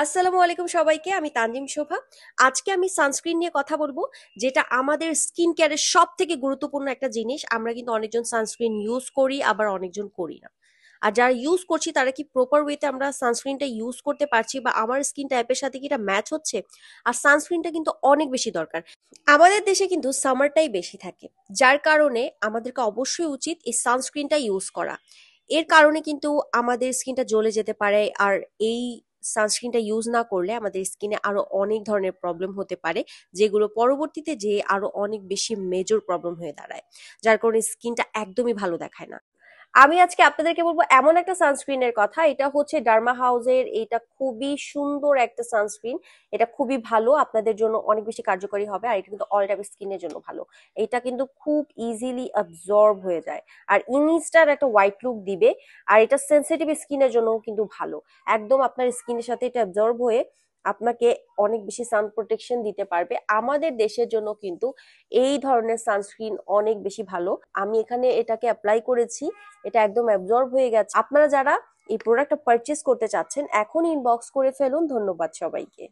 আসসালামু আলাইকুম সবাইকে। আমি তানজিম শোভা। আজকে আমি সানস্ক্রিন নিয়ে কথা বলবো, যেটা আমাদের স্কিন কেয়ারের সব থেকে গুরুত্বপূর্ণ একটা জিনিস। আমরা কিন্তু অনেকজন সানস্ক্রিন ইউজ করি, আবার অনেকজন করি না। আর যারা ইউজ করছি তারা কি প্রপার ওয়েতে আমরা সানস্ক্রিনটা ইউজ করতে পারছি, বা আমার স্কিন টাইপের সাথে কি এটা ম্যাচ হচ্ছে? আর সানস্ক্রিনটা কিন্তু অনেক বেশি দরকার। আমাদের দেশে কিন্তু সামারটাই বেশি থাকে, যার কারণে আমাদেরকে অবশ্যই উচিত এই সানস্ক্রিনটা ইউজ করা। এর কারণে কিন্তু আমাদের স্কিনটা জ্বলে যেতে পারে। আর এই সানস্ক্রিনটা ইউজ না করলে আমাদের স্কিনে আরো অনেক ধরনের প্রবলেম হতে পারে, যেগুলো পরবর্তীতে যে আরো অনেক বেশি মেজর প্রবলেম হয়ে দাঁড়ায়, যার কারণে স্কিনটা একদমই ভালো দেখায় না। আমি আজকে আপনাদেরকে বলবো এমন একটা সানস্ক্রিনের কথা। এটা হচ্ছে ডার্মা হাউসের। এটা খুবই সুন্দর একটা সানস্ক্রিন। এটা খুবই ভালো, আপনাদের জন্য অনেক বেশি কার্যকরী হবে। আর এটা কিন্তু অল টাইপ স্কিনের জন্য ভালো। এটা কিন্তু খুব ইজিলি অ্যাবজর্ব হয়ে যায়, আর ইনস্ট্যান্ট একটা হোয়াইট লুক দিবে। আর এটা সেনসিটিভ স্কিনের জন্য কিন্তু ভালো। একদম আপনার স্কিনের সাথে এটা অ্যাবজর্ব হয়ে আপনাকে অনেক বেশি সান প্রোটেকশন দিতে পারবে। আমাদের দেশের জন্য কিন্তু এই ধরনের সানস্ক্রিন অনেক বেশি ভালো। আমি এখানে এটাকে অ্যাপ্লাই করেছি, এটা একদম অ্যাবজর্ব হয়ে গেছে। আপনারা যারা এই প্রোডাক্টটা পারচেজ করতে চাচ্ছেন, এখন ইনবক্স করে ফেলুন। ধন্যবাদ সবাইকে।